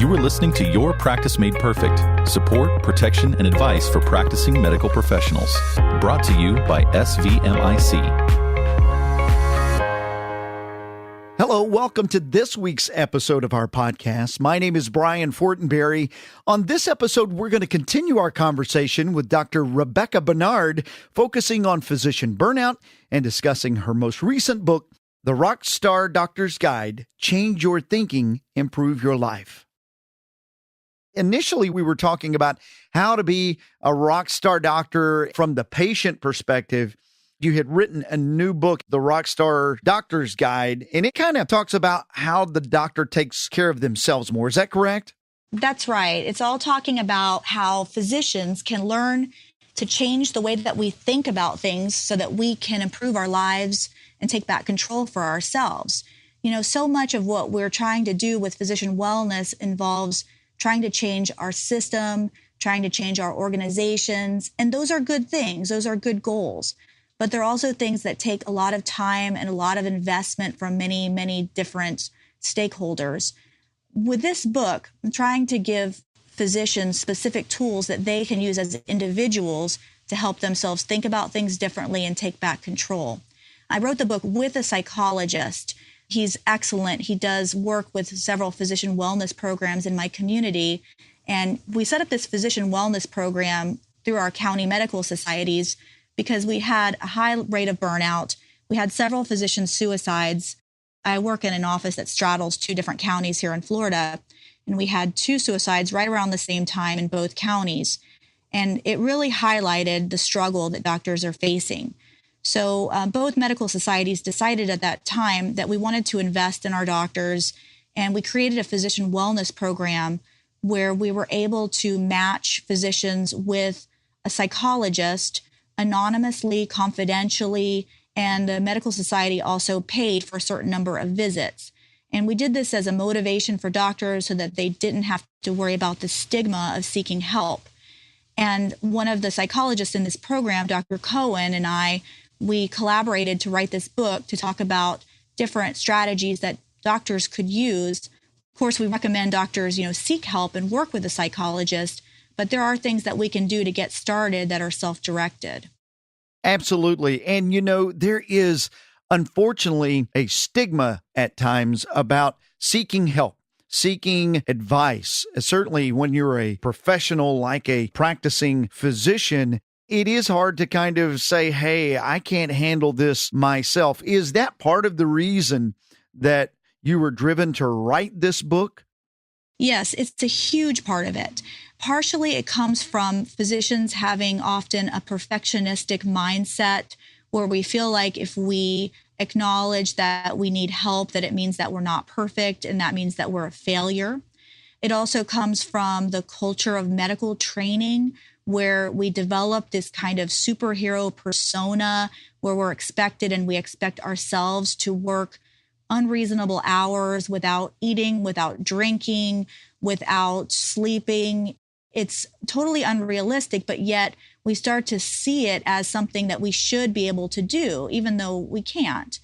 You are listening to Your Practice Made Perfect. Support, protection, and advice for practicing medical professionals. Brought to you by SVMIC. Hello, welcome to this week's episode of our podcast. My name is Brian Fortenberry. On this episode, we're going to continue our conversation with Dr. Rebekah Bernard, focusing on physician burnout and discussing her most recent book, The Rockstar Doctor's Guide: Change Your Thinking, Improve Your Life. Initially, we were talking about how to be a rock star doctor from the patient perspective. You had written a new book, The Rockstar Doctor's Guide, and it kind of talks about how the doctor takes care of themselves more. Is that correct? That's right. It's all talking about how physicians can learn to change the way that we think about things so that we can improve our lives and take back control for ourselves. You know, so much of what we're trying to do with physician wellness involves trying to change our system, trying to change our organizations, and those are good things. Those are good goals. But they're also things that take a lot of time and a lot of investment from many, many different stakeholders. With this book, I'm trying to give physicians specific tools that they can use as individuals to help themselves think about things differently and take back control. I wrote the book with a psychologist. He's excellent. He does work with several physician wellness programs in my community. And we set up this physician wellness program through our county medical societies because we had a high rate of burnout. We had several physician suicides. I work in an office that straddles two different counties here in Florida, and we had 2 suicides right around the same time in both counties. And it really highlighted the struggle that doctors are facing. So both medical societies decided at that time that we wanted to invest in our doctors, and we created a physician wellness program where we were able to match physicians with a psychologist anonymously, confidentially, and the medical society also paid for a certain number of visits. And we did this as a motivation for doctors so that they didn't have to worry about the stigma of seeking help. And one of the psychologists in this program, Dr. Cohen, and we collaborated to write this book to talk about different strategies that doctors could use. Of course, we recommend doctors, seek help and work with a psychologist, but there are things that we can do to get started that are self-directed. Absolutely. And, there is, unfortunately, a stigma at times about seeking help, seeking advice. Certainly when you're a professional like a practicing physician, it is hard to kind of say, hey, I can't handle this myself. Is that part of the reason that you were driven to write this book? Yes, it's a huge part of it. Partially, it comes from physicians having often a perfectionistic mindset where we feel like if we acknowledge that we need help, that it means that we're not perfect, and that means that we're a failure. It also comes from the culture of medical training, where we develop this kind of superhero persona where we're expected and we expect ourselves to work unreasonable hours without eating, without drinking, without sleeping. It's totally unrealistic, but yet we start to see it as something that we should be able to do, even though we can't.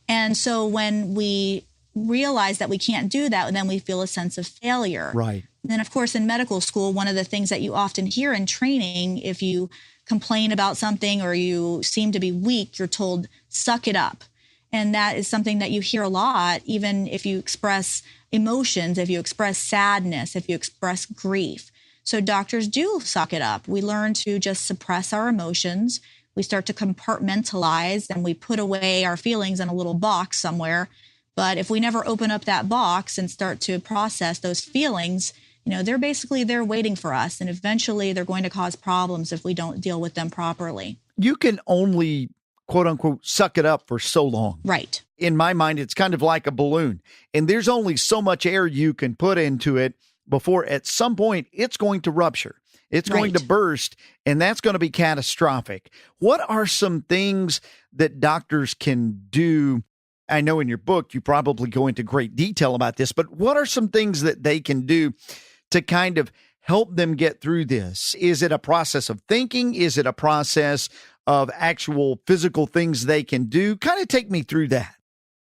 And so when we realize that we can't do that, then we feel a sense of failure. Right. And then, of course, in medical school, one of the things that you often hear in training, if you complain about something or you seem to be weak, you're told, suck it up. And that is something that you hear a lot, even if you express emotions, if you express sadness, if you express grief. So doctors do suck it up. We learn to just suppress our emotions. We start to compartmentalize and we put away our feelings in a little box somewhere. But if we never open up that box and start to process those feelings, they're basically there waiting for us. And eventually they're going to cause problems if we don't deal with them properly. You can only, quote unquote, suck it up for so long. Right. In my mind, it's kind of like a balloon. And there's only so much air you can put into it before at some point it's going to rupture. It's going to burst, and that's going to be catastrophic. What are some things that doctors can do? I know in your book, you probably go into great detail about this, but what are some things that they can do to kind of help them get through this? Is it a process of thinking? Is it a process of actual physical things they can do? Kind of take me through that.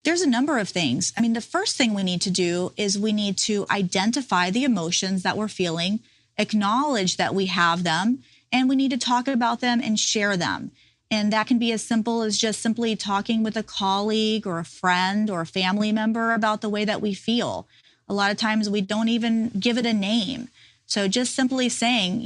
There's a number of things. I mean, the first thing we need to do is we need to identify the emotions that we're feeling, acknowledge that we have them, and we need to talk about them and share them. And that can be as simple as just simply talking with a colleague or a friend or a family member about the way that we feel. A lot of times we don't even give it a name. So just simply saying,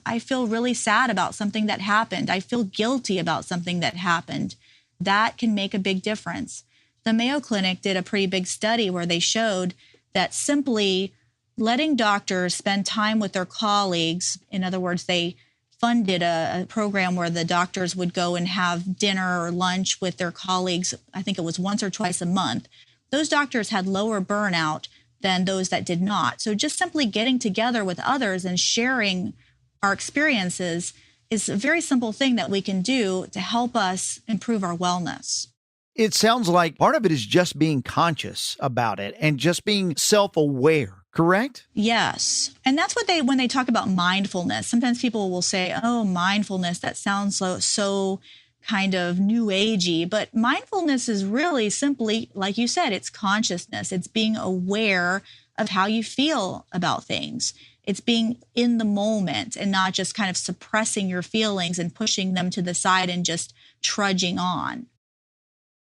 I feel really sad about something that happened. I feel guilty about something that happened. That can make a big difference. The Mayo Clinic did a pretty big study where they showed that simply letting doctors spend time with their colleagues, in other words, they funded a program where the doctors would go and have dinner or lunch with their colleagues, I think it was once or twice a month. Those doctors had lower burnout than those that did not. So just simply getting together with others and sharing our experiences is a very simple thing that we can do to help us improve our wellness. It sounds like part of it is just being conscious about it and just being self-aware, correct? Yes. And that's what when they talk about mindfulness, sometimes people will say, oh, mindfulness, that sounds so kind of new agey. But mindfulness is really simply, like you said, it's consciousness. It's being aware of how you feel about things. It's being in the moment and not just kind of suppressing your feelings and pushing them to the side and just trudging on.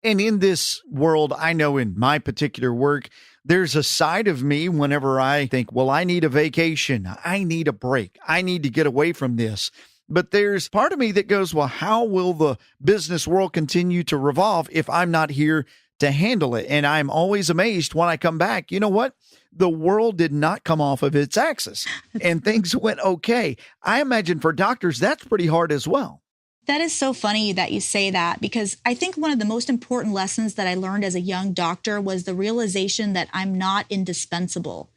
And in this world, I know in my particular work, there's a side of me whenever I think, well, I need a vacation. I need a break. I need to get away from this. But there's part of me that goes, well, how will the business world continue to revolve if I'm not here to handle it? And I'm always amazed when I come back. You know what? The world did not come off of its axis and things went okay. I imagine for doctors, that's pretty hard as well. That is so funny that you say that, because I think one of the most important lessons that I learned as a young doctor was the realization that I'm not indispensable.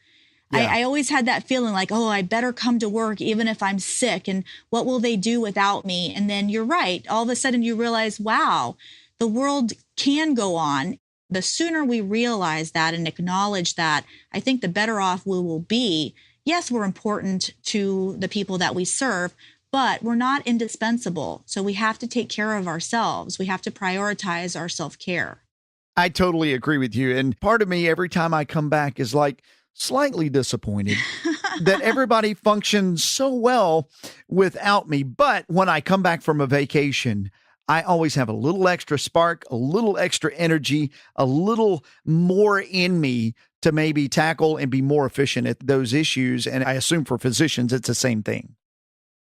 Yeah. I always had that feeling like, oh, I better come to work even if I'm sick. And what will they do without me? And then you're right. All of a sudden you realize, wow, the world can go on. The sooner we realize that and acknowledge that, I think the better off we will be. Yes, we're important to the people that we serve, but we're not indispensable. So we have to take care of ourselves. We have to prioritize our self-care. I totally agree with you. And part of me, every time I come back, is like slightly disappointed that everybody functions so well without me. But when I come back from a vacation, I always have a little extra spark, a little extra energy, a little more in me to maybe tackle and be more efficient at those issues. And I assume for physicians, it's the same thing.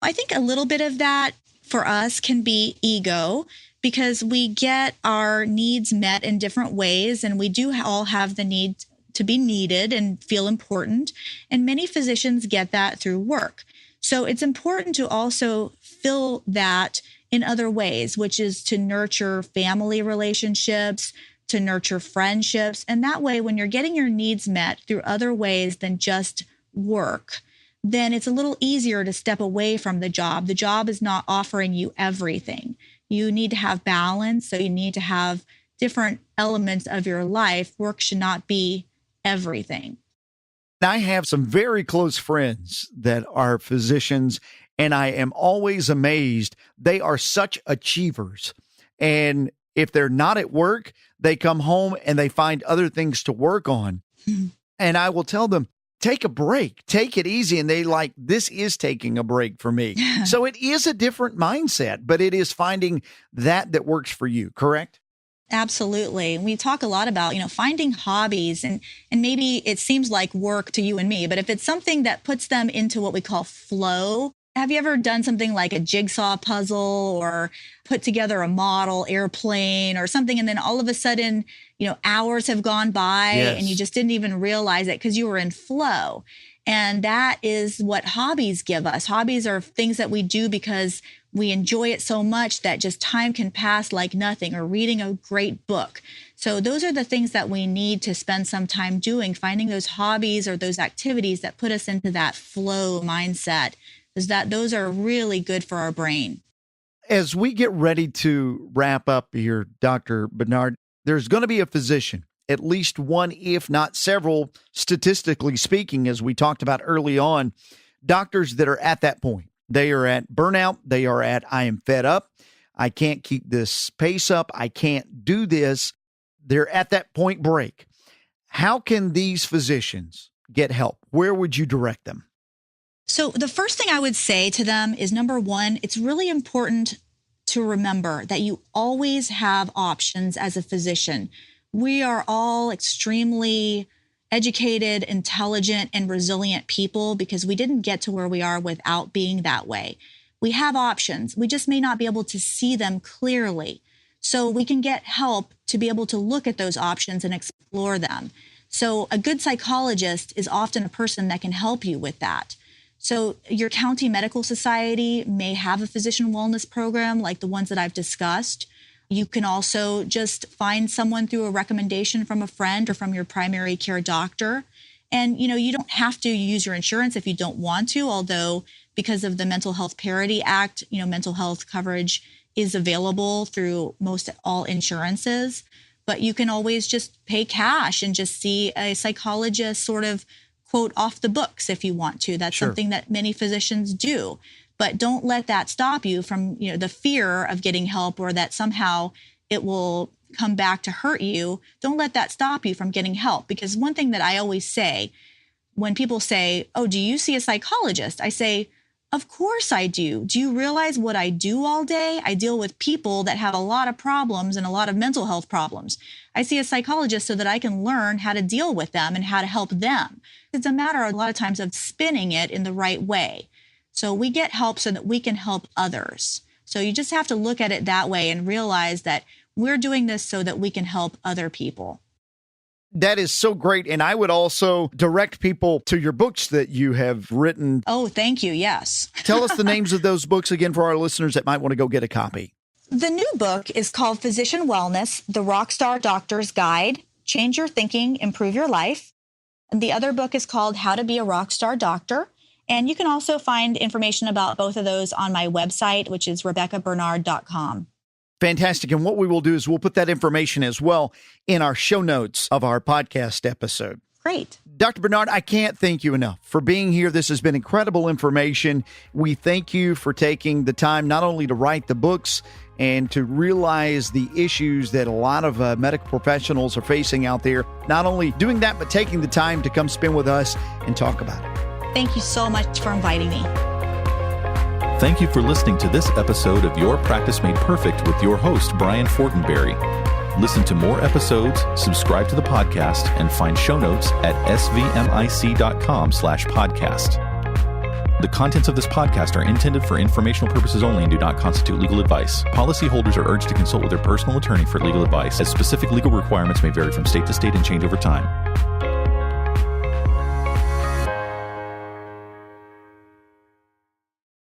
I think a little bit of that for us can be ego, because we get our needs met in different ways, and we do all have the need to be needed and feel important. And many physicians get that through work. So it's important to also fill that in other ways, which is to nurture family relationships, to nurture friendships. And that way, when you're getting your needs met through other ways than just work, then it's a little easier to step away from the job. The job is not offering you everything. You need to have balance. So you need to have different elements of your life. Work should not be everything. I have some very close friends that are physicians, and I am always amazed. They are such achievers. And if they're not at work, they come home and they find other things to work on. And I will tell them, take a break, take it easy. And they like, this is taking a break for me. So it is a different mindset, but it is finding that works for you, correct? Absolutely. We talk a lot about, finding hobbies, and maybe it seems like work to you and me, but if it's something that puts them into what we call flow. Have you ever done something like a jigsaw puzzle or put together a model airplane or something, and then all of a sudden, hours have gone by and you just didn't even realize it because you were in flow? And that is what hobbies give us. Hobbies are things that we do because we enjoy it so much that just time can pass like nothing, or reading a great book. So those are the things that we need to spend some time doing, finding those hobbies or those activities that put us into that flow mindset, because those are really good for our brain. As we get ready to wrap up here, Dr. Bernard, there's going to be a physician, at least one, if not several, statistically speaking, as we talked about early on, doctors that are at that point. They are at burnout. They are at, I am fed up. I can't keep this pace up. I can't do this. they're at that point break. How can these physicians get help? Where would you direct them? So the first thing I would say to them is, number one, it's really important to remember that you always have options as a physician. We are all extremely educated, intelligent, and resilient people because we didn't get to where we are without being that way. We have options. We just may not be able to see them clearly. So we can get help to be able to look at those options and explore them. So a good psychologist is often a person that can help you with that. So your county medical society may have a physician wellness program like the ones that I've discussed. You can also just find someone through a recommendation from a friend or from your primary care doctor. And, you don't have to use your insurance if you don't want to, although because of the Mental Health Parity Act, mental health coverage is available through most all insurances. But you can always just pay cash and just see a psychologist sort of quote off the books if you want to. That's something that many physicians do. But don't let that stop you from, the fear of getting help or that somehow it will come back to hurt you. Don't let that stop you from getting help. Because one thing that I always say when people say, "Oh, do you see a psychologist?" I say, "Of course I do. Do you realize what I do all day? I deal with people that have a lot of problems and a lot of mental health problems. I see a psychologist so that I can learn how to deal with them and how to help them." It's a matter a lot of times of spinning it in the right way. So we get help so that we can help others. So you just have to look at it that way and realize that we're doing this so that we can help other people. That is so great. And I would also direct people to your books that you have written. Oh, thank you. Yes. Tell us the names of those books again for our listeners that might want to go get a copy. The new book is called Physician Wellness, The Rockstar Doctor's Guide, Change Your Thinking, Improve Your Life. And the other book is called How to Be a Rockstar Doctor. And you can also find information about both of those on my website, which is RebekahBernard.com. Fantastic. And what we will do is we'll put that information as well in our show notes of our podcast episode. Great. Dr. Bernard, I can't thank you enough for being here. This has been incredible information. We thank you for taking the time not only to write the books and to realize the issues that a lot of medical professionals are facing out there. Not only doing that, but taking the time to come spend with us and talk about it. Thank you so much for inviting me. Thank you for listening to this episode of Your Practice Made Perfect with your host, Brian Fortenberry. Listen to more episodes, subscribe to the podcast, and find show notes at svmic.com/podcast. The contents of this podcast are intended for informational purposes only and do not constitute legal advice. Policyholders are urged to consult with their personal attorney for legal advice, as specific legal requirements may vary from state to state and change over time.